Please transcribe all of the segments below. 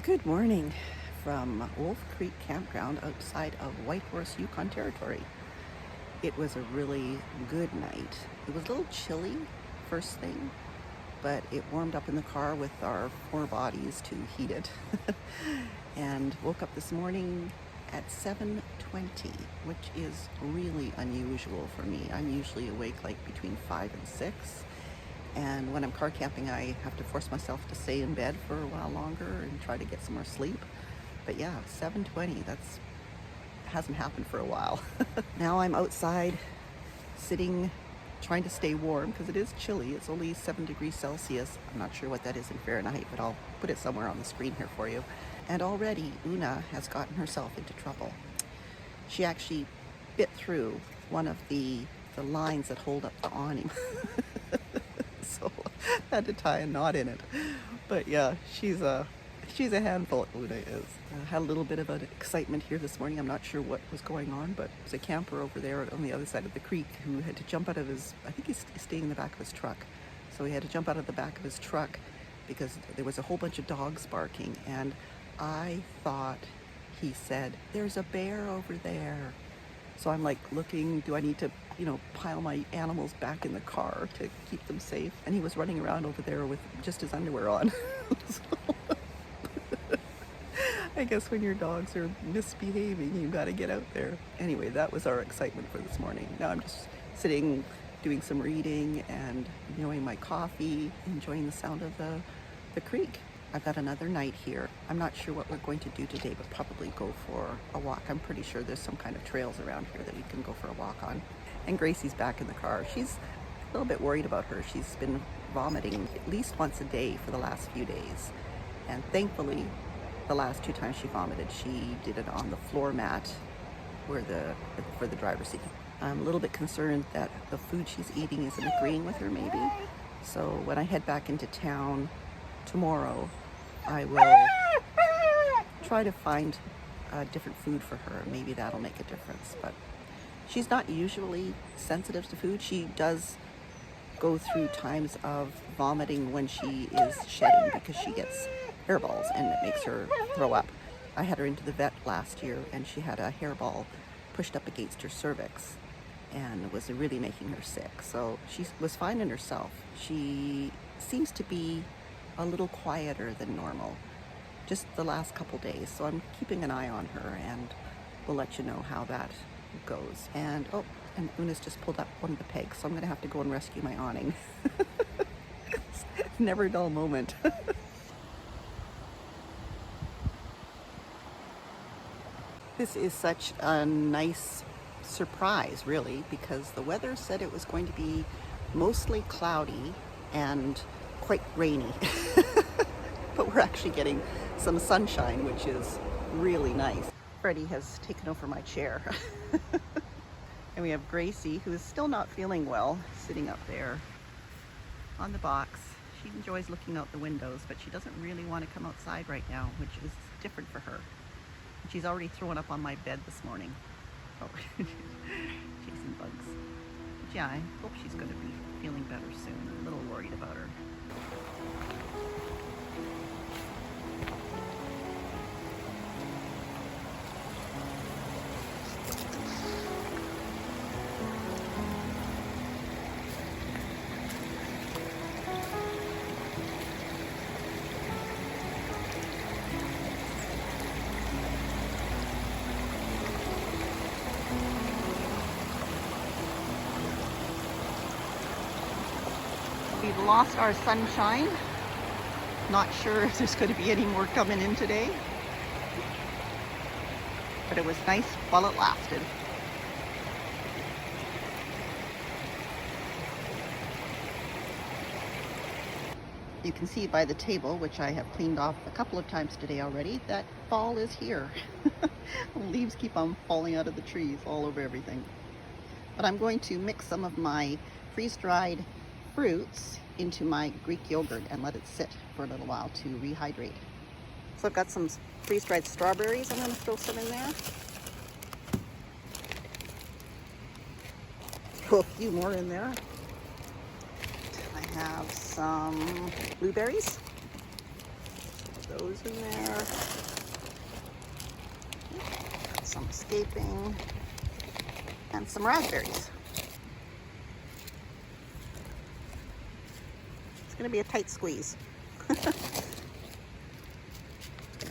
Good morning from Wolf Creek Campground outside of Whitehorse, Yukon Territory. It was a really good night. It was a little chilly first thing, but it warmed up in the car with our four bodies to heat it. And woke up this morning at 7:20, which is really unusual for me. I'm usually awake like between 5 and 6. And when I'm car camping, I have to force myself to stay in bed for a while longer and try to get some more sleep. But yeah, 7:20, that's hasn't happened for a while. Now I'm outside sitting, trying to stay warm because it is chilly. It's only 7 degrees Celsius. I'm not sure what that is in Fahrenheit, but I'll put it somewhere on the screen here for you. And already Una has gotten herself into trouble. She actually bit through one of the lines that hold up the awning. So I had to tie a knot in it. But yeah, she's a handful, Una is. I had a little bit of an excitement here this morning. I'm not sure what was going on, but there's a camper over there on the other side of the creek who had to jump out of his, I think he's staying in the back of his truck. So he had to jump out of the back of his truck because there was a whole bunch of dogs barking. And I thought he said, "There's a bear over there." So I'm like looking, do I need to, pile my animals back in the car to keep them safe? And he was running around over there with just his underwear on. So, I guess when your dogs are misbehaving, you got to get out there. Anyway, that was our excitement for this morning. Now I'm just sitting, doing some reading and enjoying my coffee, enjoying the sound of the creek. I've got another night here. I'm not sure what we're going to do today, but probably go for a walk. I'm pretty sure there's some kind of trails around here that we can go for a walk on. And Gracie's back in the car. She's a little bit worried about her. She's been vomiting at least once a day for the last few days. And thankfully, the last 2 times she vomited, she did it on the floor mat for the driver's seat. I'm a little bit concerned that the food she's eating isn't agreeing with her maybe. So when I head back into town tomorrow, I will try to find a different food for her. Maybe that'll make a difference. But she's not usually sensitive to food. She does go through times of vomiting when she is shedding because she gets hairballs and it makes her throw up. I had her into the vet last year and she had a hairball pushed up against her cervix and it was really making her sick. So she was finding herself. She seems to be a little quieter than normal just the last couple days. So I'm keeping an eye on her and we'll let you know how that goes. And Una's just pulled up one of the pegs, so I'm gonna have to go and rescue my awning. It's never a dull moment. This is such a nice surprise, really, because the weather said it was going to be mostly cloudy and quite rainy. But we're actually getting some sunshine, which is really nice. Freddie has taken over my chair. And we have Gracie, who is still not feeling well, sitting up there on the box. She enjoys looking out the windows, but she doesn't really want to come outside right now, which is different for her. She's already thrown up on my bed this morning. Oh, chasing bugs. But yeah, I hope she's going to be feeling better soon. I'm a little worried about her. We've lost our sunshine. Not sure if there's going to be any more coming in today. But it was nice while it lasted. You can see by the table, which I have cleaned off a couple of times today already, that fall is here. The leaves keep on falling out of the trees all over everything. But I'm going to mix some of my freeze-dried fruits into my Greek yogurt and let it sit for a little while to rehydrate. So I've got some freeze-dried strawberries. I'm going to throw some in there. Throw a few more in there. I have some blueberries. Those in there. Some escaping and some raspberries. It's going to be a tight squeeze.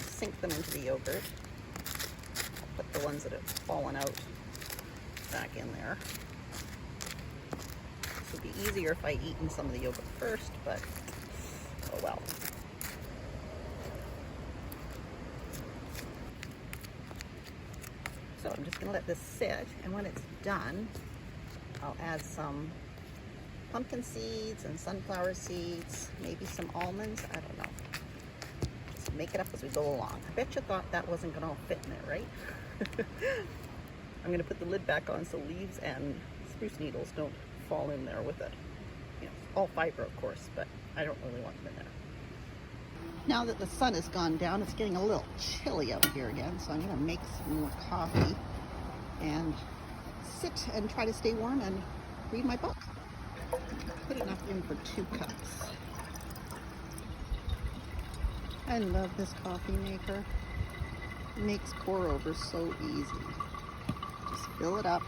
Sink them into the yogurt. Put the ones that have fallen out back in there. This would be easier if I eaten some of the yogurt first, but oh well. So I'm just going to let this sit, and when it's done, I'll add some pumpkin seeds and sunflower seeds, maybe some almonds, I don't know. Just make it up as we go along. I bet you thought that wasn't going to all fit in there, right? I'm going to put the lid back on so leaves and spruce needles don't fall in there with it. You know, all fiber, of course, but I don't really want them in there. Now that the sun has gone down, it's getting a little chilly out here again, so I'm going to make some more coffee and sit and try to stay warm and read my book. Put enough in for 2 cups. I love this coffee maker. It makes pour over so easy. Just fill it up.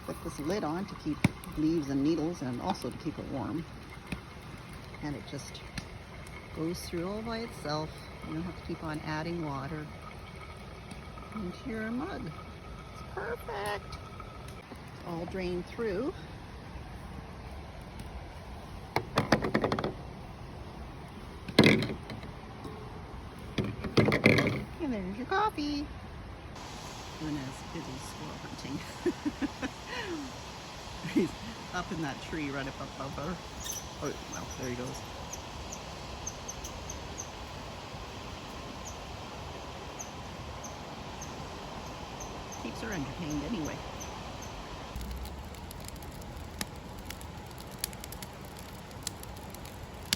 Put this lid on to keep leaves and needles and also to keep it warm. And it just goes through all by itself. You don't have to keep on adding water into your mug. It's perfect. It's all drained through. And there's your coffee. Luna's busy squirrel hunting. He's up in that tree right up above her. Oh, well, there he goes. Keeps her entertained anyway.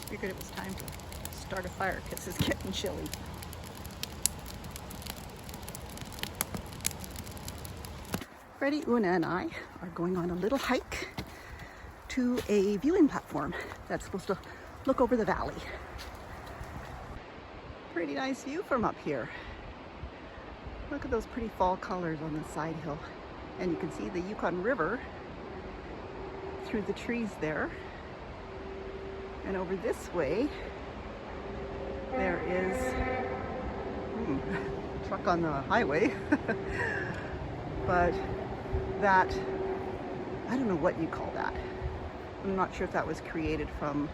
Figured it was time to start a fire because it's getting chilly. Freddie, Una, and I are going on a little hike to a viewing platform that's supposed to look over the valley. Pretty nice view from up here. Look at those pretty fall colors on the side hill. And you can see the Yukon River through the trees there. And over this way, there is a truck on the highway. But that, I don't know what you call that. I'm not sure if that was created from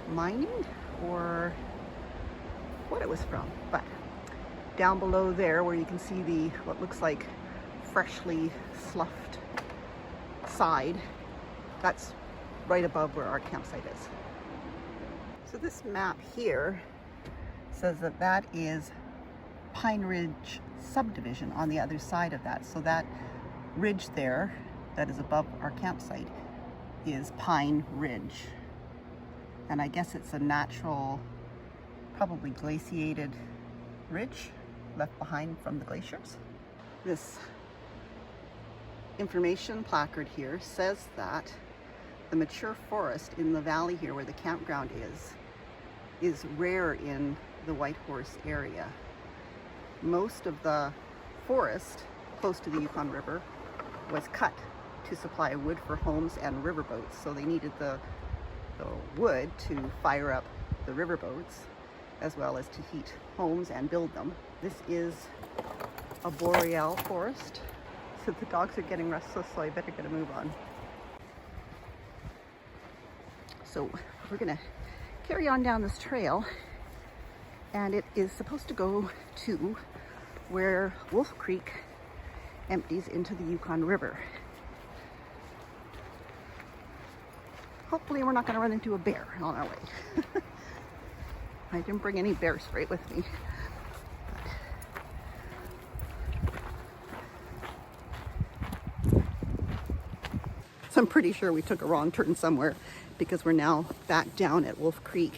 mining or what it was from, but down below there where you can see the what looks like freshly sloughed side, that's right above where our campsite is. So this map here says that that is Pine Ridge subdivision on the other side of that. So that ridge there that is above our campsite is Pine Ridge. And I guess it's a natural, probably glaciated ridge left behind from the glaciers. This information placard here says that the mature forest in the valley here where the campground is rare in the Whitehorse area. Most of the forest close to the Yukon River was cut to supply wood for homes and riverboats. So they needed the wood to fire up the riverboats as well as to heat homes and build them. This is a boreal forest. So the dogs are getting restless, so I better get a move on. So we're gonna carry on down this trail, and it is supposed to go to where Wolf Creek empties into the Yukon River. Hopefully we're not going to run into a bear on our way. I didn't bring any bear spray with me. So I'm pretty sure we took a wrong turn somewhere because we're now back down at Wolf Creek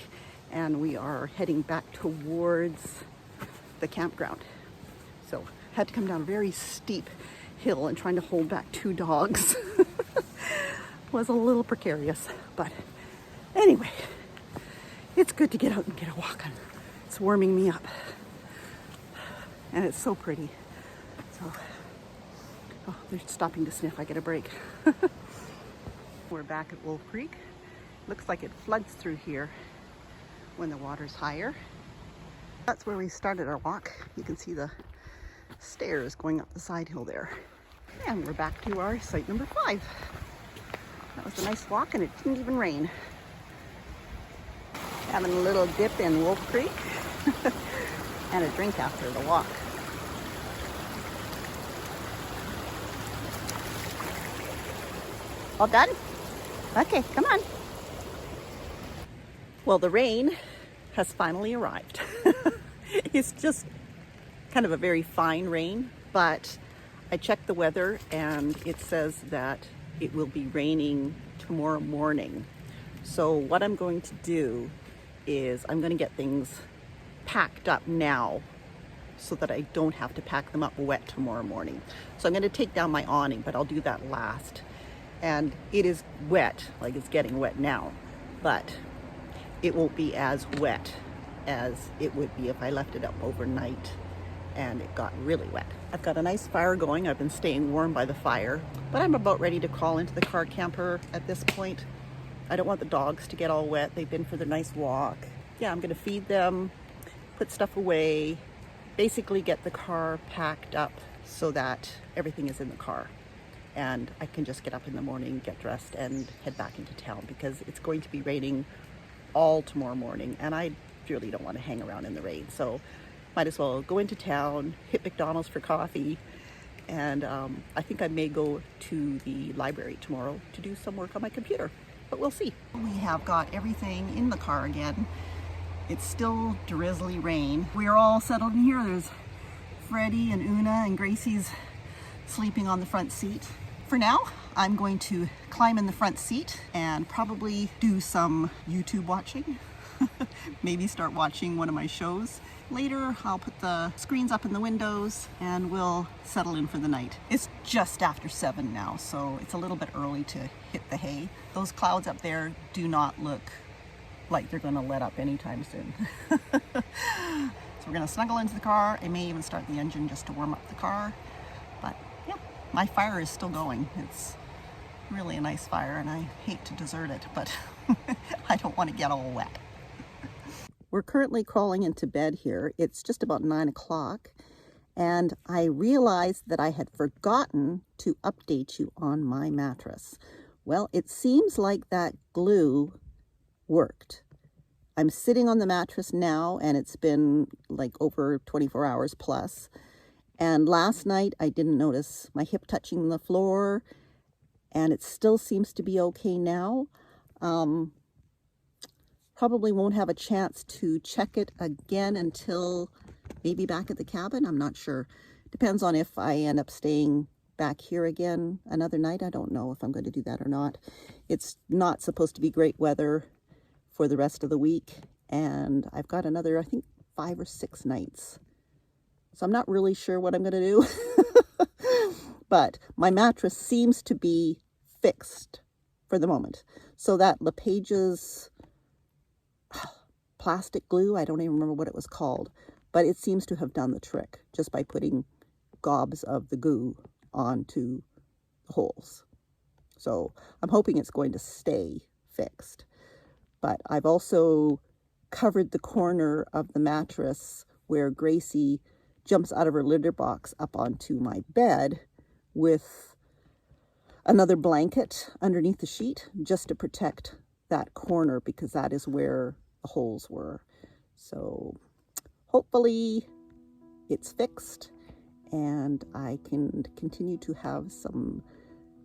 and we are heading back towards the campground. So had to come down a very steep hill and trying to hold back 2 dogs was a little precarious, but anyway, it's good to get out and get a walk on. It's warming me up. And it's so pretty. So, oh, they're stopping to sniff. I get a break. We're back at Wolf Creek. Looks like it floods through here when the water's higher. That's where we started our walk. You can see the stairs going up the side hill there. And we're back to our site number 5. That was a nice walk and it didn't even rain. Having a little dip in Wolf Creek and a drink after the walk. All done? Okay, come on. Well, the rain has finally arrived. It's just kind of a very fine rain, but I checked the weather and it says that it will be raining tomorrow morning. So what I'm going to do is I'm going to get things packed up now so that I don't have to pack them up wet tomorrow morning. So I'm going to take down my awning, but I'll do that last. And it is wet, like it's getting wet now, but it won't be as wet as it would be if I left it up overnight and it got really wet. I've got a nice fire going. I've been staying warm by the fire, but I'm about ready to crawl into the car camper at this point. I don't want the dogs to get all wet. They've been for their nice walk. Yeah, I'm gonna feed them, put stuff away, basically get the car packed up so that everything is in the car. And I can just get up in the morning, get dressed, and head back into town because it's going to be raining all tomorrow morning, and I really don't want to hang around in the rain. So might as well go into town, hit McDonald's for coffee, and I think I may go to the library tomorrow to do some work on my computer, but we'll see. We have got everything in the car again. It's still drizzly rain. We are all settled in here. There's Freddie and Una and Gracie's sleeping on the front seat. For now, I'm going to climb in the front seat and probably do some YouTube watching. Maybe start watching one of my shows. Later, I'll put the screens up in the windows and we'll settle in for the night. It's just after 7 now, so it's a little bit early to hit the hay. Those clouds up there do not look like they're gonna let up anytime soon. So we're gonna snuggle into the car. I may even start the engine just to warm up the car. But yeah, my fire is still going. It's really a nice fire and I hate to desert it, but I don't want to get all wet. We're currently crawling into bed here. It's just about 9 o'clock and I realized that I had forgotten to update you on my mattress. Well, it seems like that glue worked. I'm sitting on the mattress now and it's been like over 24 hours plus. And last night I didn't notice my hip touching the floor and it still seems to be okay now. Probably won't have a chance to check it again until maybe back at the cabin. I'm not sure. Depends on if I end up staying back here again another night. I don't know if I'm going to do that or not. It's not supposed to be great weather for the rest of the week. And I've got another, I think, 5 or 6 nights. So I'm not really sure what I'm going to do. But my mattress seems to be fixed for the moment. So that LePage's plastic glue, I don't even remember what it was called, but it seems to have done the trick just by putting gobs of the goo onto the holes. So I'm hoping it's going to stay fixed. But I've also covered the corner of the mattress where Gracie jumps out of her litter box up onto my bed with another blanket underneath the sheet just to protect that corner because that is where the holes were. So hopefully it's fixed and I can continue to have some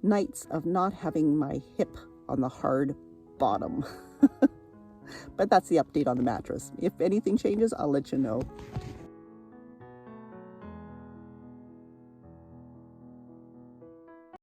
nights of not having my hip on the hard bottom. But that's the update on the mattress. If anything changes, I'll let you know.